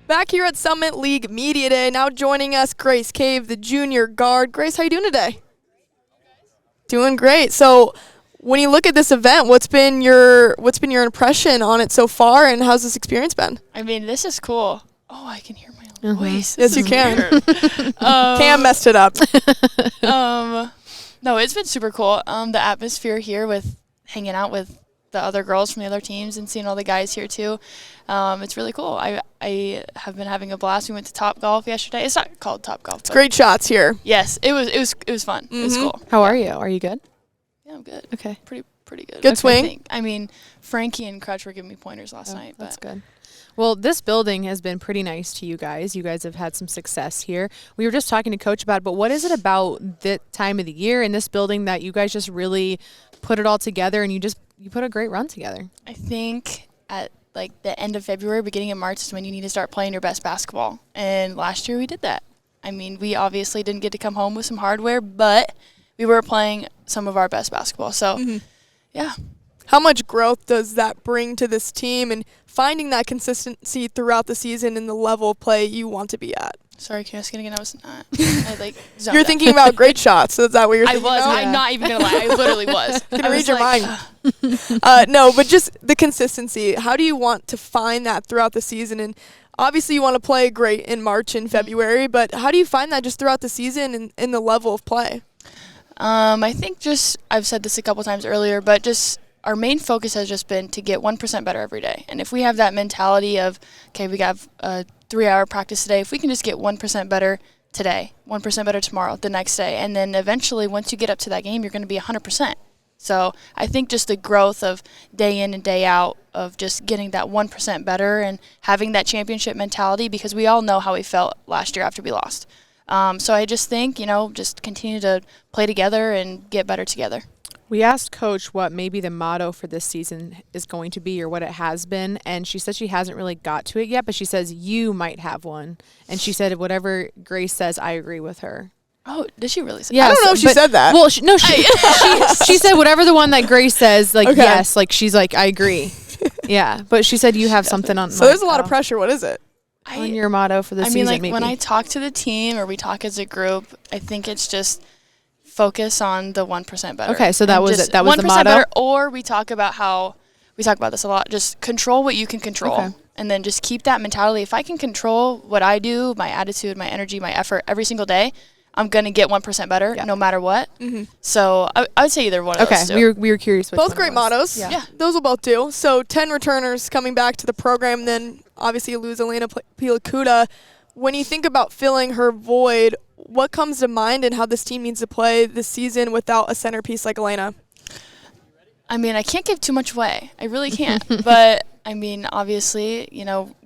Back here at Summit League Media Day, now joining us, Grace Cave, the junior guard. Grace, how you doing today? Doing great. So, when you look at this event, what's been your impression on it so far, and how's this experience been? I mean, this is cool. Oh, I can hear my own voice. Yes, you can. Cam messed it up. No, it's been super cool. The atmosphere here with hanging out with the other girls from the other teams and seeing all the guys here too. It's really cool. I have been having a blast. We went to Top Golf yesterday. It's not called Top Golf. It's great shots here. Yes, it was fun. It was cool. How are you? Are you good? Yeah, I'm good. Okay. Pretty good. Good swing. I mean, Frankie and Crutch were giving me pointers last night. That's good. Well, this building has been pretty nice to you guys. You guys have had some success here. We were just talking to Coach about it, but what is it about this time of the year in this building that you guys just really put it all together and you put a great run together? I think at like the end of February, beginning of March is when you need to start playing your best basketball. And last year we did that. I mean, we obviously didn't get to come home with some hardware, but we were playing some of our best basketball. So, yeah. How much growth does that bring to this team and finding that consistency throughout the season and the level of play you want to be at? Sorry, can you ask it again? I was not. I zoned You're out. thinking about great shots. So is that what you're thinking about? I'm not even going to lie. I literally was. Can read your mind. No, but just the consistency. How do you want to find that throughout the season? And obviously you want to play great in March and February, but how do you find that just throughout the season and in the level of play? I think I've said this a couple times earlier, but just our main focus has just been to get 1% better every day. And if we have that mentality of, okay, we got a 3-hour practice today, if we can just get 1% better today, 1% better tomorrow, the next day, and then eventually once you get up to that game, you're going to be 100%. So I think just the growth of day in and day out of just getting that 1% better and having that championship mentality, because we all know how we felt last year after we lost. So I just think, just continue to play together and get better together. We asked Coach what maybe the motto for this season is going to be or what it has been, and she said she hasn't really got to it yet, but she says you might have one. And she said whatever Grace says, I agree with her. Oh, did she really say that? I don't know if she said that. Well, she said whatever the one that Grace says, yes, she's like, I agree. Yeah, but she said you have something on. So there's a lot of pressure. What is it? On your motto for the season, maybe. When I talk to the team or we talk as a group, I think it's just focus on the 1% better. Okay, so that was it. That was the 1% motto. Better, or we talk about this a lot. Just control what you can control, and then just keep that mentality. If I can control what I do, my attitude, my energy, my effort every single day, I'm gonna get 1% better no matter what. So I would say either one of those. Okay, we were curious. Both great mottos. Yeah, those will both do. So 10 returners coming back to the program. Then obviously you lose Elena Pilacuda. When you think about filling her void, what comes to mind and how this team needs to play this season without a centerpiece like Elena? I mean, I can't give too much away. I really can't. But, I mean, obviously,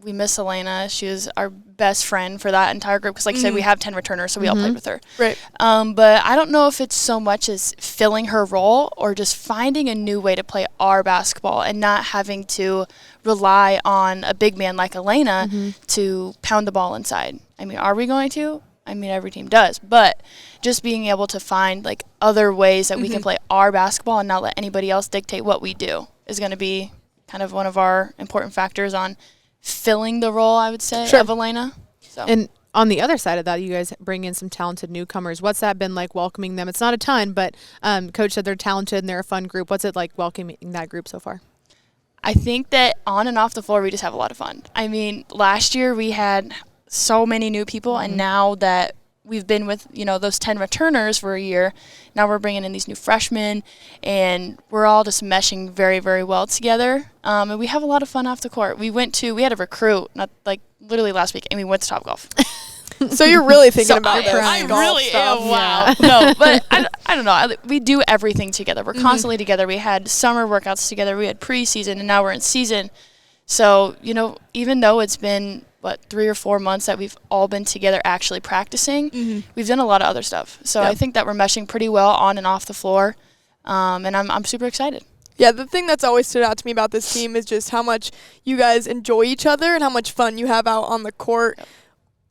we miss Elena. She was our best friend for that entire group because, like I said, we have 10 returners, so we all played with her. Right. But I don't know if it's so much as filling her role or just finding a new way to play our basketball and not having to rely on a big man like Elena to pound the ball inside. I mean, are we going to? I mean, every team does, but just being able to find other ways that we can play our basketball and not let anybody else dictate what we do is going to be kind of one of our important factors on filling the role, I would say, of Elena. So. And on the other side of that, you guys bring in some talented newcomers. What's that been like welcoming them? It's not a ton, but Coach said they're talented and they're a fun group. What's it like welcoming that group so far? I think that on and off the floor, we just have a lot of fun. I mean, last year we had so many new people, and now that we've been with, those 10 returners for a year, now we're bringing in these new freshmen, and we're all just meshing very, very well together. And we have a lot of fun off the court. We had a recruit, literally last week, and we went to Topgolf. So you're really thinking about this. I really am. Wow. No, but I don't know. We do everything together. We're constantly together. We had summer workouts together. We had preseason, and now we're in season. So, even though it's been 3 or 4 months that we've all been together actually practicing, we've done a lot of other stuff. So I think that we're meshing pretty well on and off the floor, and I'm super excited. Yeah, the thing that's always stood out to me about this team is just how much you guys enjoy each other and how much fun you have out on the court. Yep.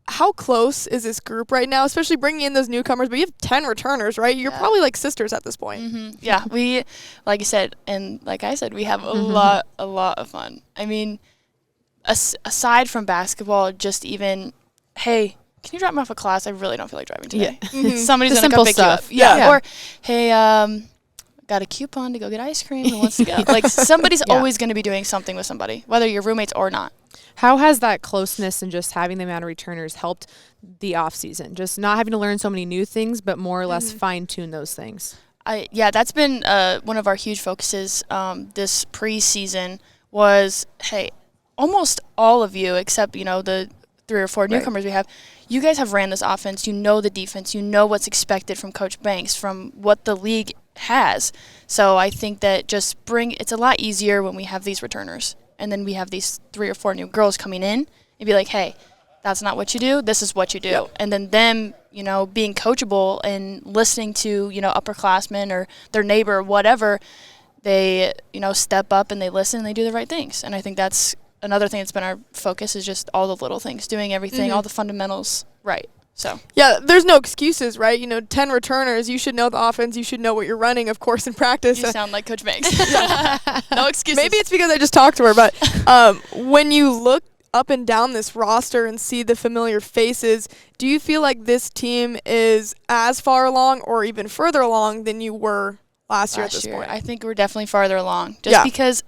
How close is this group right now, especially bringing in those newcomers? But you have 10 returners, right? You're probably like sisters at this point. Yeah, we, like you said, and like I said, we have a lot of fun. I mean, aside from basketball, just even, hey, can you drop me off a class? I really don't feel like driving today. Mhm. Somebody's The going to come simple pick stuff. you up. Yeah. Yeah. Or, hey, got a coupon to go get ice cream and wants to go. Like, somebody's Yeah. always going to be doing something with somebody, whether you're roommates or not. How has that closeness and just having the amount of returners helped the off season? Just not having to learn so many new things, but more or less fine tune those things. That's been one of our huge focuses this preseason was, hey, almost all of you, except, the 3 or 4 newcomers we have, you guys have ran this offense. You know the defense. You know what's expected from Coach Banks, from what the league has. So I think that it's a lot easier when we have these returners. And then we have these 3 or 4 new girls coming in and be like, hey, that's not what you do. This is what you do. Yep. And then them, being coachable and listening to, upperclassmen or their neighbor or whatever, they, step up and they listen and they do the right things. And I think that's another thing that's been our focus is just all the little things, doing everything, all the fundamentals right. So yeah, there's no excuses, right? 10 returners, you should know the offense, you should know what you're running, of course, in practice. You sound like Coach Banks. No excuses. Maybe it's because I just talked to her, but when you look up and down this roster and see the familiar faces, do you feel like this team is as far along or even further along than you were last year at this point? I think we're definitely farther along. Just because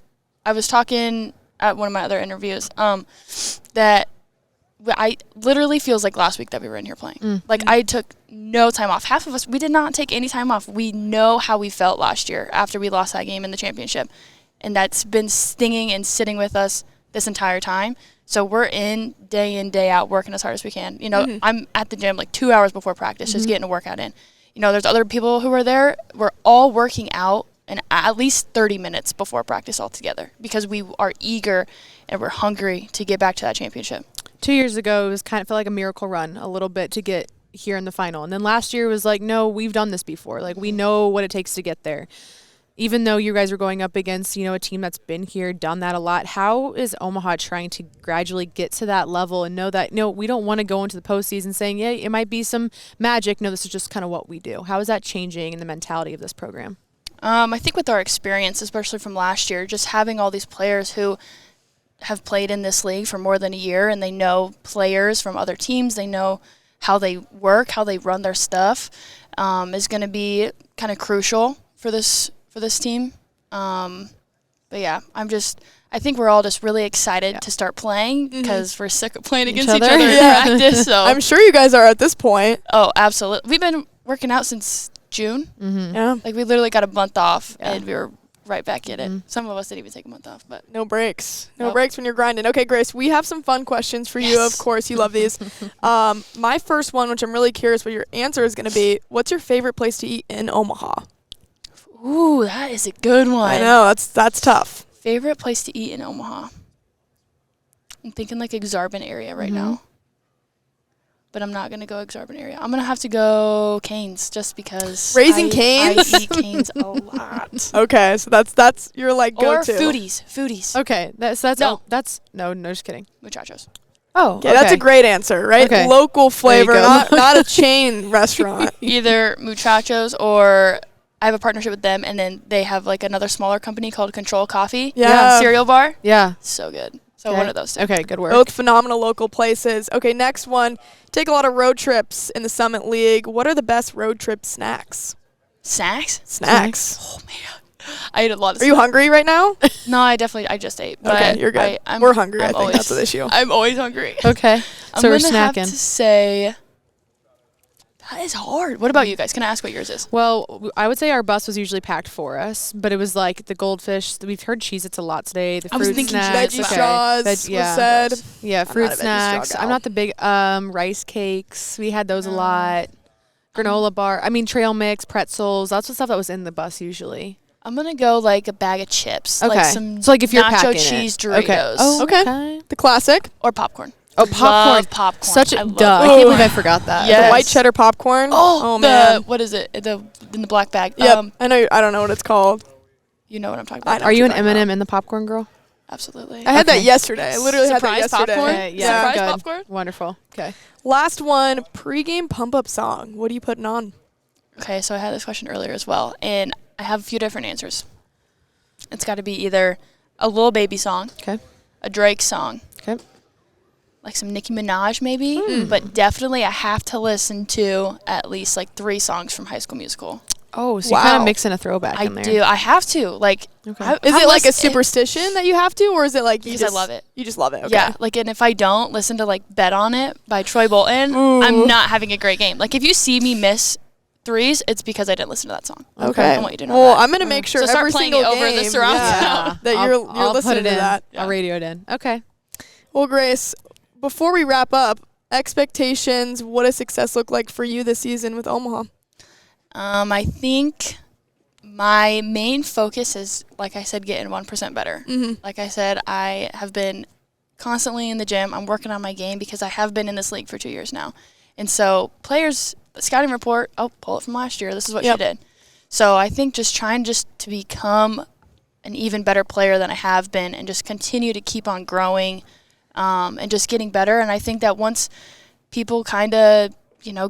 I was talking at one of my other interviews that I literally feels like last week that we were in here playing. Like I took no time off. Half of us, we did not take any time off. We know how we felt last year after we lost that game in the championship. And that's been stinging and sitting with us this entire time. So we're in, day out, working as hard as we can. I'm at the gym like 2 hours before practice, just getting a workout in. There's other people who are there. We're all working out and at least 30 minutes before practice altogether because we are eager and we're hungry to get back to that championship. 2 years ago, it was felt like a miracle run a little bit to get here in the final. And then last year was like, no, we've done this before. Like, we know what it takes to get there. Even though you guys are going up against, a team that's been here, done that a lot, how is Omaha trying to gradually get to that level and know that, we don't want to go into the postseason saying, yeah, it might be some magic. No, this is just kind of what we do. How is that changing in the mentality of this program? I think with our experience, especially from last year, just having all these players who have played in this league for more than a year and they know players from other teams, they know how they work, how they run their stuff, is going to be kind of crucial for this team. But yeah, I think we're all just really excited to start playing because we're sick of playing against each other in practice. So I'm sure you guys are at this point. Oh, absolutely. We've been working out since June. Yeah. Like we literally got a month off and we were right back in it. Some of us didn't even take a month off, but No breaks. No Nope. breaks when you're grinding. Okay, Grace, we have some fun questions for you. Of course, you love these. My first one, which I'm really curious what your answer is going to be, what's your favorite place to eat in Omaha? ooh, that is a good one. I know, that's tough. Favorite place to eat in Omaha? I'm thinking like Exarban area right now. But I'm not going to go Exarban area. I'm going to have to go Canes just because Raising Cane's? I eat Canes a lot. Okay, so that's your like Or go-to. foodies. Okay, no, just kidding. Muchachos. Oh, Okay, that's a great answer, right? Okay. Local flavor, go. not a chain restaurant. Either Muchachos or I have a partnership with them, and then they have like another smaller company called Control Coffee. Yeah. Cereal bar. Yeah. So good. So one of those two. Okay, good work. Both phenomenal local places. Okay, next one. Take a lot of road trips in the Summit League. What are the best road trip snacks? Snacks? Snacks. Oh, man. I ate a lot of Are you hungry right now? No, I just ate. But Okay, you're good. We're hungry. I think that's the issue. I'm always hungry. Okay, I'm so we're gonna have snacking. to say that is hard. What about you guys? Can I ask what yours is? Well, I would say our bus was usually packed for us, but it was like the goldfish. We've heard Cheez-Its a lot today. The I was fruit thinking snacks. Veggie okay. straws Veg- yeah. was said. Yeah, I'm fruit not a veggie straw snacks. gal. I'm not the big rice cakes. We had those a lot. Granola bar. I mean, trail mix, pretzels. That's the stuff that was in the bus usually. I'm gonna go like a bag of chips. Okay. Like some So, like, if you're nacho packing cheese it. Doritos. Okay. Oh, Okay. The classic. Or popcorn. Oh, popcorn. Love popcorn. Such I a love duh. I it. can't believe I forgot that. Yes. The white cheddar popcorn. Oh man. What is it? In the black bag. Yep. I know. I don't know what it's called. You know what I'm talking I about. know. Are you an what you're talking M&M in the popcorn girl? Absolutely. I had that Okay. yesterday. I literally had that Surprise yesterday. popcorn? Yeah. Surprise Good. popcorn? Wonderful. Okay. Last one. Pre-game pump-up song. What are you putting on? Okay, so I had this question earlier as well, and I have a few different answers. It's got to be either a Lil Baby song, Okay. a Drake song, Okay. Like some Nicki Minaj maybe, but definitely I have to listen to at least like 3 songs from High School Musical. Oh, so you kind Wow. of mix in a throwback I in there. do. I have to. Like, Okay. Is it like a superstition that you have to, or is it like you Because just I love it. You just love it. Okay. Yeah, like, and if I don't listen to like Bet on It by Troy Bolton, Ooh. I'm not having a great game. Like, if you see me miss threes, it's because I didn't listen to that song. Okay. I want you to know well, that. I'm gonna make sure So start every playing single it over the game, surround sound. that you're I'll listening put it to in. that. I'll radio it in. Okay. Well, Grace, before we wrap up, expectations. What does success look like for you this season with Omaha? I think my main focus is, like I said, getting 1% better. Mm-hmm. Like I said, I have been constantly in the gym. I'm working on my game because I have been in this league for 2 years now. And so players, scouting report, pull it from last year. This is what she did. So I think just trying just to become an even better player than I have been and just continue to keep on growing and just getting better. And I think that once people kind of,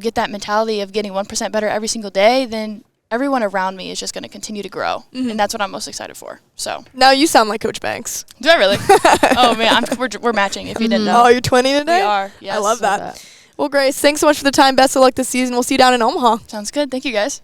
get that mentality of getting 1% better every single day, then everyone around me is just going to continue to grow. Mm-hmm. And that's what I'm most excited for. So. Now you sound like Coach Banks. Do I really? Oh, man, we're matching if you didn't know. Oh, you're 20 today? We are, yes. I love that. Well, Grace, thanks so much for the time. Best of luck this season. We'll see you down in Omaha. Sounds good. Thank you, guys.